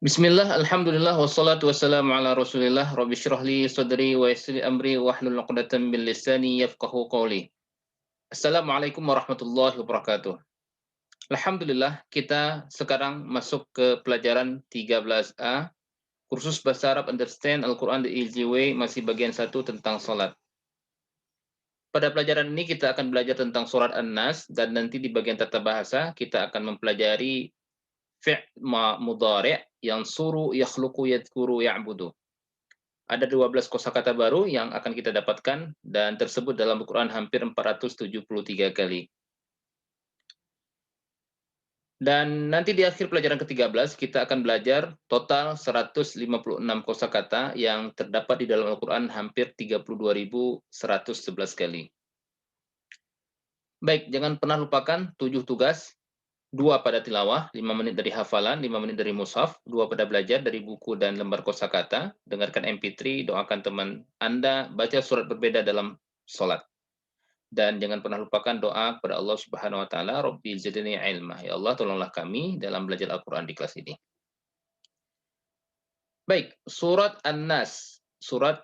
Bismillah, alhamdulillah, wassalatu wassalamu ala rasulillah, rabbi syrah li sadri wa yassir li amri wa hlul 'uqdatam min lisani yafqahu qawli. Assalamualaikum warahmatullahi wabarakatuh. Alhamdulillah, kita sekarang masuk ke pelajaran 13A, kursus Bahasa Arab Understand Al-Quran the Easy Way, masih bagian 1 tentang salat. Pada pelajaran ini kita akan belajar tentang surat An-Nas, dan nanti di bagian tata bahasa kita akan mempelajari mudhari' yang suru, yakhluqu, yadhkuru, ya'budu. Ada 12 kosakata baru yang akan kita dapatkan dan tersebut dalam Al-Quran hampir 473 kali. Dan nanti di akhir pelajaran ke-13 kita akan belajar total 156 kosakata yang terdapat di dalam Al-Quran hampir 32.111 kali. Baik, jangan pernah lupakan 7 tugas, 2 pada tilawah, 5 menit dari hafalan, 5 menit dari mushaf, 2 pada belajar dari buku dan lembar kosakata, dengarkan MP3, doakan teman Anda, baca surat berbeda dalam sholat. Dan jangan pernah lupakan doa kepada Allah Subhanahu wa taala, Rabbi zidni ilmah. Ya Allah, tolonglah kami dalam belajar Al-Qur'an di kelas ini. Baik, surat An-Nas, surat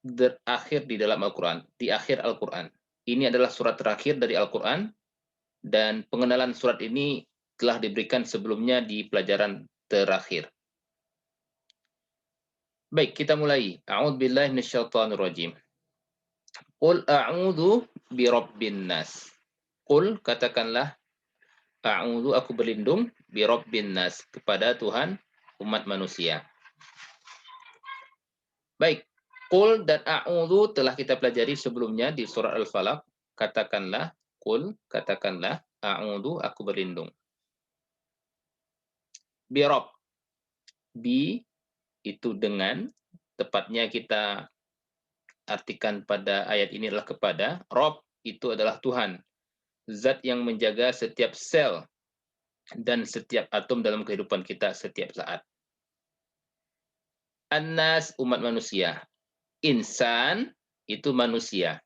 terakhir di dalam Al-Qur'an, di akhir Al-Qur'an. Ini adalah surat terakhir dari Al-Qur'an dan pengenalan surat ini telah diberikan sebelumnya di pelajaran terakhir. Baik, kita mulai. A'udzubillahi minasyaitonirrajim. Qul a'udzu birabbin nas. Qul, katakanlah, a'udzu, aku berlindung, birabbin nas, kepada Tuhan umat manusia. Baik, qul dan a'udzu telah kita pelajari sebelumnya di surah Al-Falaq. Katakanlah, qul, katakanlah, a'udzu, aku berlindung. Birabb, bi itu dengan, tepatnya kita artikan pada ayat ini adalah kepada. Rabb itu adalah Tuhan, zat yang menjaga setiap sel dan setiap atom dalam kehidupan kita setiap saat. An-nas, umat manusia. Insan itu manusia.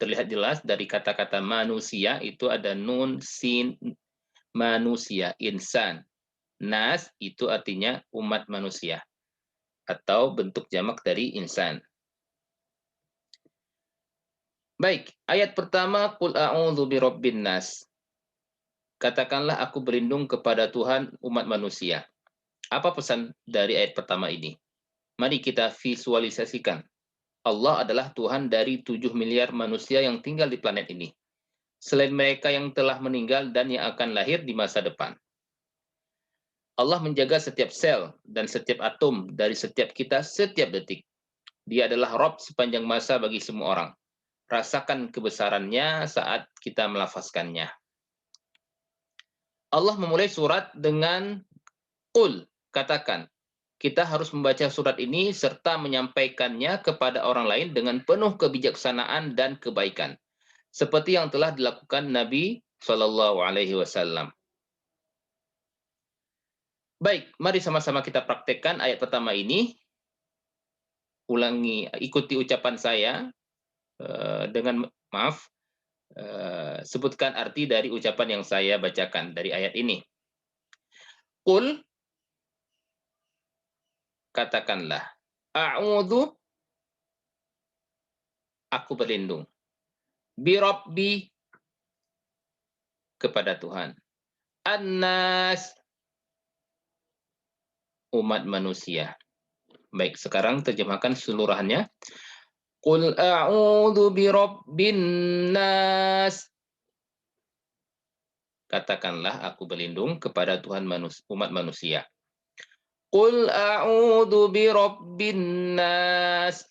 Terlihat jelas dari kata-kata manusia itu ada nun, sin, manusia, insan. Nas itu artinya umat manusia atau bentuk jamak dari insan. Baik, ayat pertama, qul a'udzu birabbin nas. Katakanlah aku berlindung kepada Tuhan umat manusia. Apa pesan dari ayat pertama ini? Mari kita visualisasikan. Allah adalah Tuhan dari 7 miliar manusia yang tinggal di planet ini, selain mereka yang telah meninggal dan yang akan lahir di masa depan. Allah menjaga setiap sel dan setiap atom dari setiap kita setiap detik. Dia adalah Rabb sepanjang masa bagi semua orang. Rasakan kebesarannya saat kita melafazkannya. Allah memulai surat dengan qul, katakan. Kita harus membaca surat ini serta menyampaikannya kepada orang lain dengan penuh kebijaksanaan dan kebaikan, seperti yang telah dilakukan Nabi Shallallahu Alaihi Wasallam. Baik, mari sama-sama kita praktekkan ayat pertama ini. Ulangi, ikuti ucapan saya dengan maaf, sebutkan arti dari ucapan yang saya bacakan dari ayat ini. Qul, katakanlah, a'udzu, aku berlindung, birabbi, kepada Tuhan, An-nas, umat manusia. Baik, sekarang terjemahkan seluruhannya. Qul a'udzu birabbin nas. Katakanlah aku berlindung kepada Tuhan umat manusia. Qul a'udzu birabbin nas.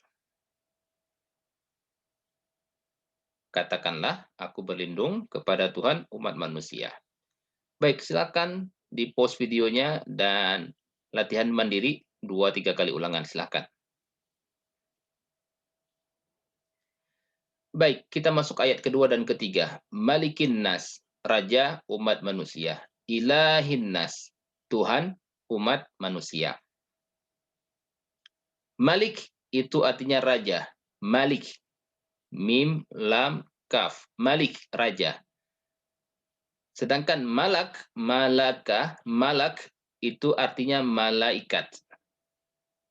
Katakanlah aku berlindung kepada Tuhan umat manusia. Baik, silakan di pause videonya dan latihan mandiri 2-3 kali ulangan, silakan. Baik, kita masuk ayat kedua dan ketiga. Malikin nas, raja umat manusia. Ilahin nas, Tuhan umat manusia. Malik itu artinya raja. Malik, mim, lam, kaf. Malik, raja. Sedangkan malak, malakah, malak itu artinya malaikat.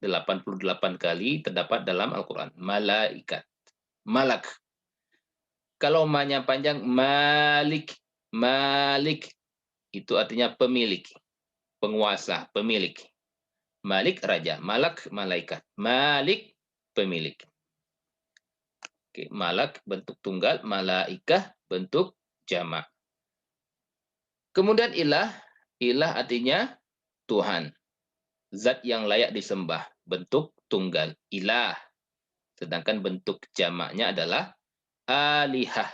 88 kali terdapat dalam Al-Quran. Malaikat. Malak. Kalau ma-nya panjang, malik. Malik. Itu artinya pemilik. Penguasa, pemilik. Malik, raja. Malak, malaikat. Malik, pemilik. Oke, malak bentuk tunggal, malaikah bentuk jamak. Kemudian ilah. Ilah artinya Tuhan. Zat yang layak disembah. Bentuk tunggal. Ilah. Sedangkan bentuk jamaknya adalah alihah.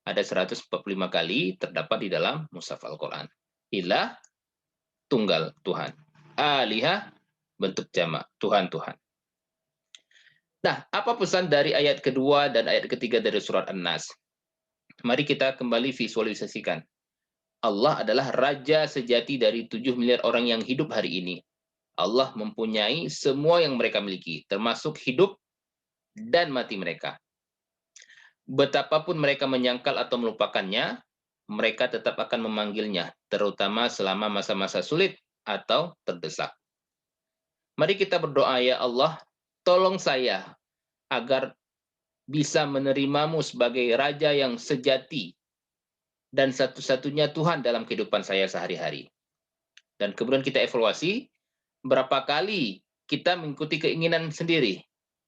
Ada 145 kali terdapat di dalam mushaf Al-Quran. Ilah, tunggal, Tuhan. Alihah, bentuk jamak, Tuhan-Tuhan. Nah, apa pesan dari ayat kedua dan ayat ketiga dari surat An-Nas? Mari kita kembali visualisasikan. Allah adalah raja sejati dari 7 miliar orang yang hidup hari ini. Allah mempunyai semua yang mereka miliki, termasuk hidup dan mati mereka. Betapapun mereka menyangkal atau melupakannya, mereka tetap akan memanggilnya, terutama selama masa-masa sulit atau terdesak. Mari kita berdoa, ya Allah, tolong saya agar bisa menerimamu sebagai Raja yang sejati dan satu-satunya Tuhan dalam kehidupan saya sehari-hari. Dan kemudian kita evaluasi, berapa kali kita mengikuti keinginan sendiri.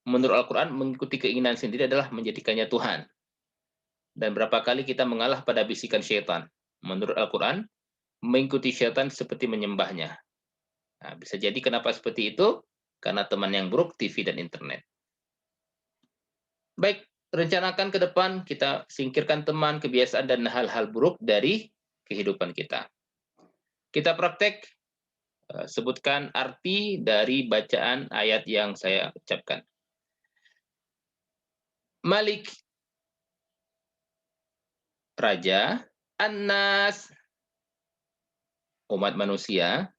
Menurut Al-Quran, mengikuti keinginan sendiri adalah menjadikannya Tuhan. Dan berapa kali kita mengalah pada bisikan syaitan. Menurut Al-Quran, mengikuti syaitan seperti menyembahnya. Nah, bisa jadi kenapa seperti itu? Karena teman yang buruk, TV dan internet. Baik, rencanakan ke depan kita singkirkan teman, kebiasaan, dan hal-hal buruk dari kehidupan kita. Kita praktek, sebutkan arti dari bacaan ayat yang saya ucapkan. Malik, raja. An-Nas, umat manusia.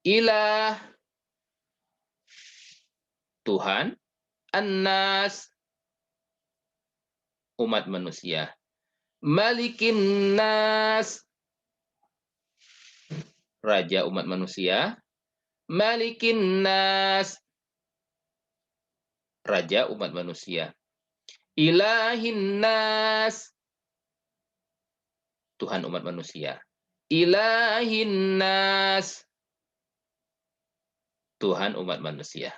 Ilah, Tuhan. An-Nas, umat manusia. Malikin Nas, raja umat manusia. Malikin Nas, raja umat manusia. Ilahin Nas, Tuhan umat manusia. Ilahin Nas, Tuhan umat manusia.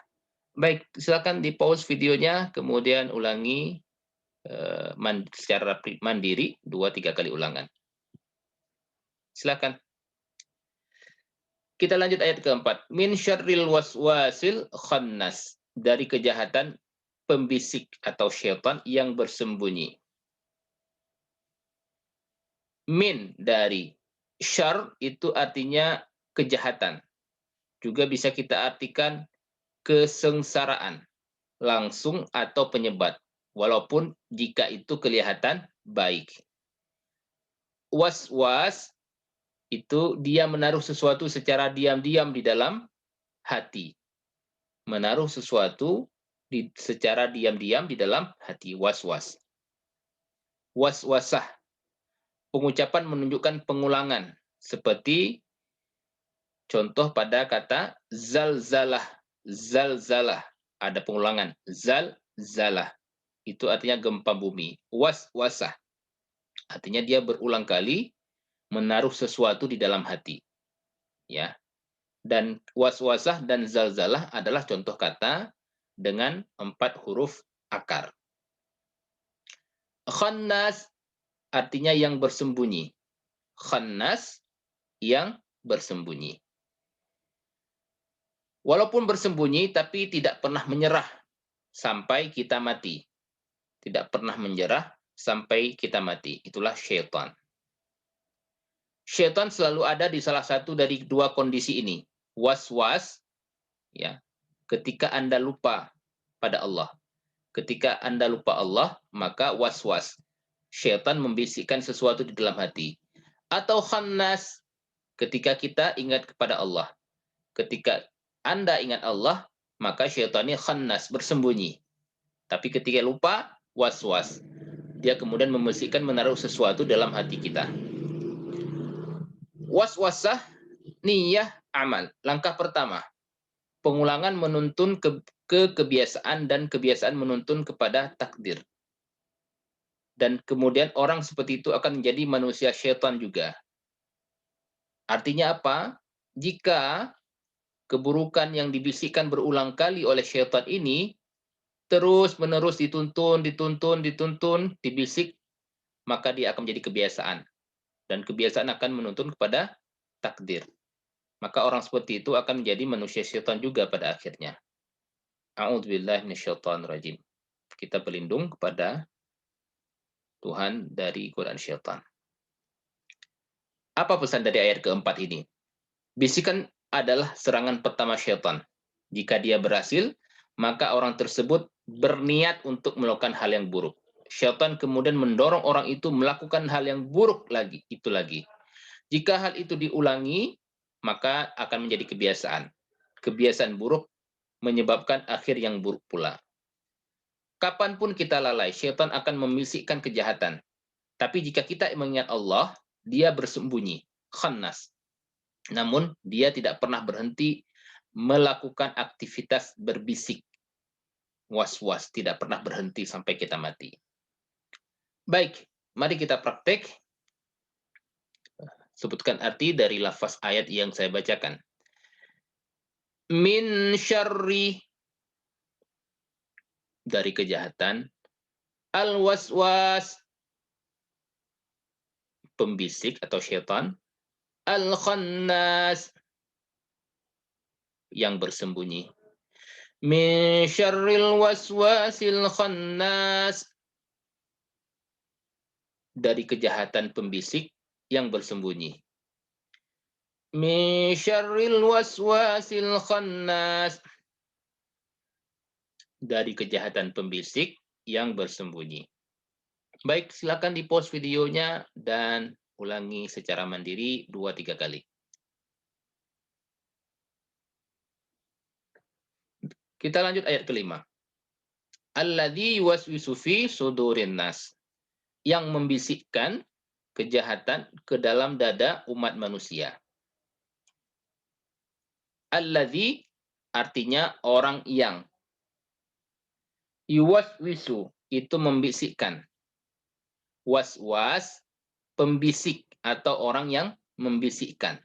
Baik, silakan di pause videonya, kemudian ulangi secara mandiri 2-3 kali ulangan. Silakan. Kita lanjut ayat keempat. Min syarril waswasil khannas. Dari kejahatan pembisik atau syaitan yang bersembunyi. Min, dari. Syar itu artinya kejahatan. Juga bisa kita artikan kesengsaraan. Langsung atau penyebat. Walaupun jika itu kelihatan baik. Was-was itu dia menaruh sesuatu secara diam-diam di dalam hati. Menaruh sesuatu secara diam-diam di dalam hati. Was-was. Was-wasah. Pengucapan menunjukkan pengulangan. Seperti contoh pada kata zalzalah. Zalzalah. Ada pengulangan. Zalzalah. Itu artinya gempa bumi. Was-wasah. Artinya dia berulang kali menaruh sesuatu di dalam hati. Ya. Dan waswasah dan zalzalah adalah contoh kata dengan 4 huruf akar. Khannas artinya yang bersembunyi. Khannas yang bersembunyi. Walaupun bersembunyi tapi tidak pernah menyerah sampai kita mati. Tidak pernah menyerah sampai kita mati. Itulah syaitan. Syaitan selalu ada di salah satu dari 2 kondisi ini. Was-was, ya, ketika Anda lupa pada Allah. Ketika Anda lupa Allah, maka was-was. Syaitan membisikkan sesuatu di dalam hati. Atau khannas, ketika kita ingat kepada Allah. Ketika Anda ingat Allah, maka syaitannya khannas, bersembunyi. Tapi ketika lupa, was-was. Dia kemudian membisikkan menaruh sesuatu dalam hati kita. Was-wasah niyah, amal. Langkah pertama, pengulangan menuntun ke kebiasaan dan kebiasaan menuntun kepada takdir. Dan kemudian orang seperti itu akan menjadi manusia syaitan juga. Artinya apa? Jika keburukan yang dibisikkan berulang kali oleh syaitan ini terus-menerus dituntun, dibisik, maka dia akan menjadi kebiasaan. Dan kebiasaan akan menuntun kepada takdir. Maka orang seperti itu akan menjadi manusia syaitan juga pada akhirnya. A'udzubillahi minasyaitonirrajim. Kita berlindung kepada Tuhan dari godaan syaitan. Apa pesan dari ayat keempat ini? Bisikan adalah serangan pertama syaitan. Jika dia berhasil, maka orang tersebut berniat untuk melakukan hal yang buruk. Syaitan kemudian mendorong orang itu melakukan hal yang buruk itu lagi. Jika hal itu diulangi, maka akan menjadi kebiasaan. Kebiasaan buruk menyebabkan akhir yang buruk pula. Kapanpun kita lalai, syaitan akan membisikkan kejahatan. Tapi jika kita mengingat Allah, dia bersembunyi, khannas. Namun, dia tidak pernah berhenti melakukan aktivitas berbisik. Was-was, tidak pernah berhenti sampai kita mati. Baik, mari kita praktek. Sebutkan arti dari lafaz ayat yang saya bacakan. Min syarri, dari kejahatan. Al-waswas, pembisik atau syaitan. Al-khannas, yang bersembunyi. Min syarril waswasil khannas, dari kejahatan pembisik yang bersembunyi. Min syarril waswasil khannas, dari kejahatan pembisik yang bersembunyi. Baik, silakan di-pause videonya dan ulangi secara mandiri 2-3 kali. Kita lanjut ayat kelima. Alladzi yuwaswisu fi sudurin nas, yang membisikkan kejahatan ke dalam dada umat manusia. Alladzi artinya orang yang. Yuwaswisu itu membisikkan. Was-was, pembisik atau orang yang membisikkan.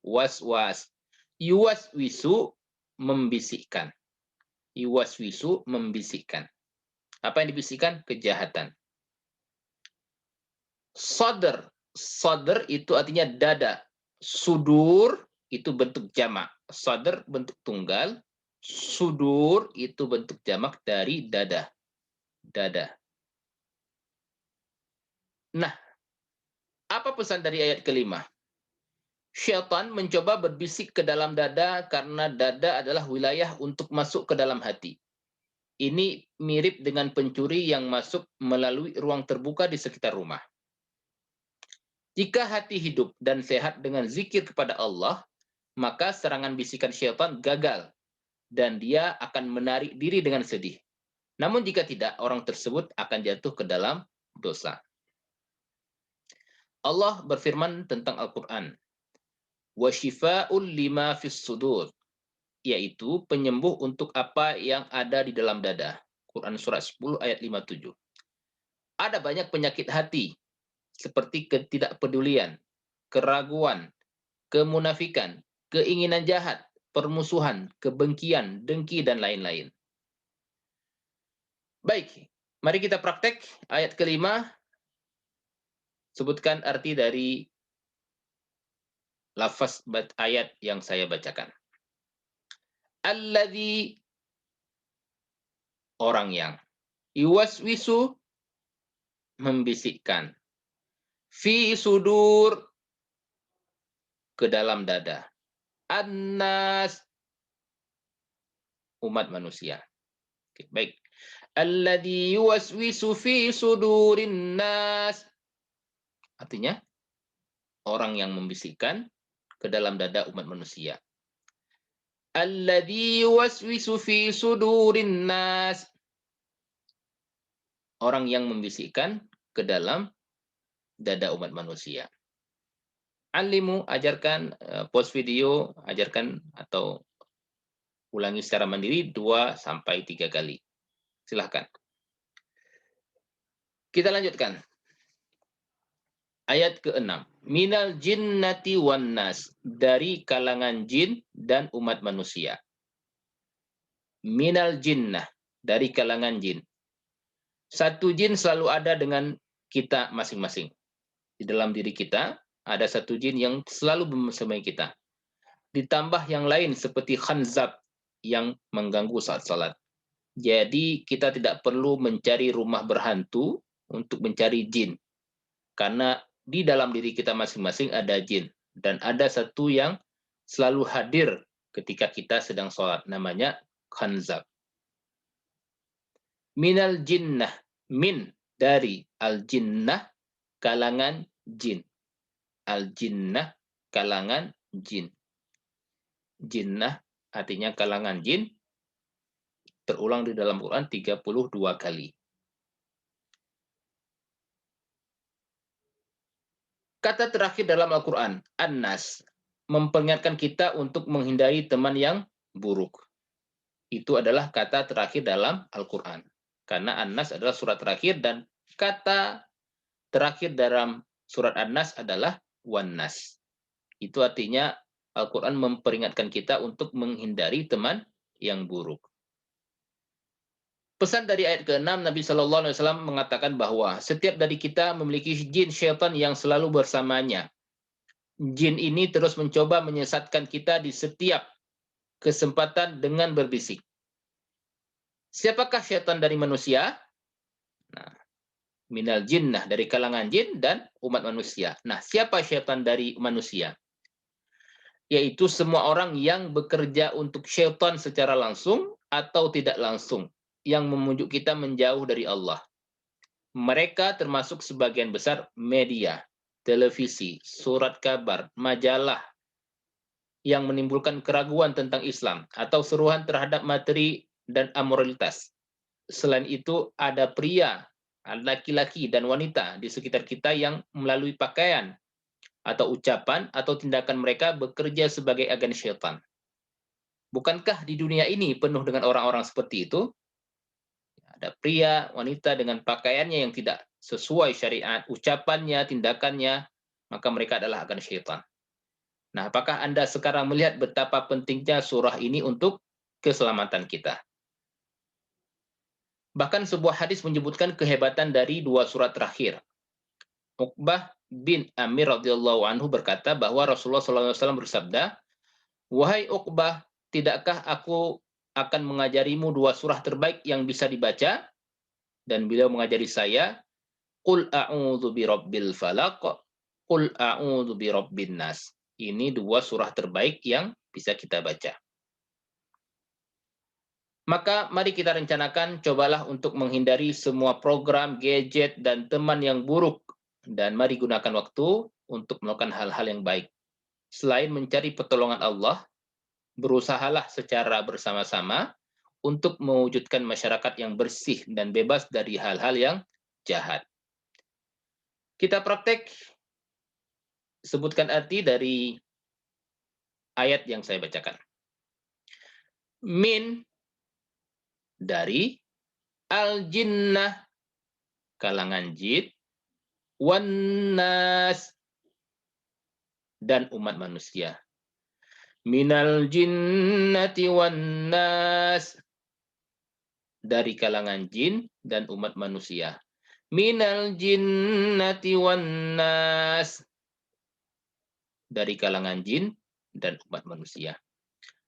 Was-was. Yuwaswisu, membisikkan. Yuwaswisu, membisikkan. Apa yang dibisikkan? Kejahatan. Sadr. Sadr itu artinya dada. Sudur itu bentuk jamak. Sadr bentuk tunggal. Sudur itu bentuk jamak dari dada. Dada. Nah, apa pesan dari ayat kelima? Syaitan mencoba berbisik ke dalam dada karena dada adalah wilayah untuk masuk ke dalam hati. Ini mirip dengan pencuri yang masuk melalui ruang terbuka di sekitar rumah. Jika hati hidup dan sehat dengan zikir kepada Allah, maka serangan bisikan syaitan gagal dan dia akan menarik diri dengan sedih. Namun jika tidak, orang tersebut akan jatuh ke dalam dosa. Allah berfirman tentang Al-Quran, wa syifa'ul lima fis sudur, yaitu penyembuh untuk apa yang ada di dalam dada. Quran surat 10 ayat 57. Ada banyak penyakit hati seperti ketidakpedulian, keraguan, kemunafikan, keinginan jahat, permusuhan, kebencian, dengki, dan lain-lain. Baik, mari kita praktek ayat kelima. Sebutkan arti dari lafaz ayat yang saya bacakan. Alladzi, orang yang. Yuwaswisu, membisikkan. Fi sudur, ke dalam dada. Annas, umat manusia. Oke, baik. Alladzi yuwaswisu fi sudurin nas, artinya orang yang membisikkan ke dalam dada umat manusia. Alladzi yuwaswisu fi sudurin nas, orang yang membisikkan ke dalam dada umat manusia. Alimu, ajarkan, pause video, ajarkan atau ulangi secara mandiri 2 sampai 3 kali. Silahkan. Kita lanjutkan. Ayat ke-6. Minal jinnati wan nas, dari kalangan jin dan umat manusia. Minal jinnah, dari kalangan jin. Satu jin selalu ada dengan kita masing-masing. Di dalam diri kita ada satu jin yang selalu bersama kita. Ditambah yang lain seperti khanzab yang mengganggu saat salat. Jadi kita tidak perlu mencari rumah berhantu untuk mencari jin. Karena di dalam diri kita masing-masing ada jin. Dan ada satu yang selalu hadir ketika kita sedang sholat. Namanya khanzab. Minal jinnah. Min, dari. Al-jinnah, kalangan jin. Al-jinnah, kalangan jin. Jinnah artinya kalangan jin. Terulang di dalam Quran 32 kali. Kata terakhir dalam Al-Quran, An-Nas, memperingatkan kita untuk menghindari teman yang buruk. Itu adalah kata terakhir dalam Al-Quran. Karena An-Nas adalah surat terakhir dan kata terakhir dalam surat An-Nas adalah Wan-Nas. Itu artinya Al-Quran memperingatkan kita untuk menghindari teman yang buruk. Pesan dari ayat ke-6, Nabi Shallallahu Alaihi Wasallam mengatakan bahwa setiap dari kita memiliki jin syaitan yang selalu bersamanya. Jin ini terus mencoba menyesatkan kita di setiap kesempatan dengan berbisik. Siapakah syaitan dari manusia? Nah, minal jinnah, dari kalangan jin dan umat manusia. Nah, siapa syaitan dari manusia? Yaitu semua orang yang bekerja untuk syaitan secara langsung atau tidak langsung, yang memujuk kita menjauh dari Allah. Mereka termasuk sebagian besar media, televisi, surat kabar, majalah, yang menimbulkan keraguan tentang Islam atau seruan terhadap materi dan amoralitas. Selain itu, ada pria, laki-laki, dan wanita di sekitar kita yang melalui pakaian atau ucapan atau tindakan mereka bekerja sebagai agen syaitan. Bukankah di dunia ini penuh dengan orang-orang seperti itu? Ada pria, wanita dengan pakaiannya yang tidak sesuai syariat, ucapannya, tindakannya, maka mereka adalah agen syaitan. Nah, apakah Anda sekarang melihat betapa pentingnya surah ini untuk keselamatan kita? Bahkan sebuah hadis menyebutkan kehebatan dari dua surat terakhir. Uqbah bin Amir radhiyallahu anhu berkata bahwa Rasulullah SAW bersabda, "Wahai Uqbah, tidakkah aku akan mengajarimu dua surah terbaik yang bisa dibaca?" Dan beliau mengajari saya, "Qul a'udzu birabbil falaq, qul a'udzu birabbin nas." Ini dua surah terbaik yang bisa kita baca. Maka mari kita rencanakan, cobalah untuk menghindari semua program, gadget, dan teman yang buruk. Dan mari gunakan waktu untuk melakukan hal-hal yang baik. Selain mencari pertolongan Allah, berusahalah secara bersama-sama untuk mewujudkan masyarakat yang bersih dan bebas dari hal-hal yang jahat. Kita praktek, sebutkan arti dari ayat yang saya bacakan. Min, dari, al-jinnah, kalangan jin, wan-nas, dan umat manusia. Minal jinnati wan-nas, dari kalangan jin dan umat manusia. Minal jinnati wan-nas, dari kalangan jin dan umat manusia.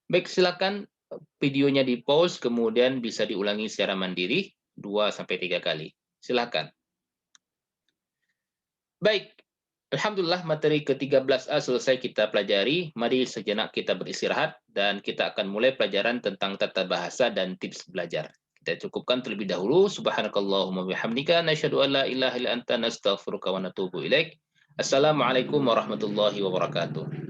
Baik, silakan videonya di pause, kemudian bisa diulangi secara mandiri 2-3 kali. Silakan. Baik, alhamdulillah materi ke-13A selesai kita pelajari. Mari sejenak kita beristirahat dan kita akan mulai pelajaran tentang tata bahasa dan tips belajar. Kita cukupkan terlebih dahulu. Subhanakallahumma bihamdika nasyhadu an la ilaha illa anta nastaghfiruka wa natubu ilaik. Assalamualaikum warahmatullahi wabarakatuh.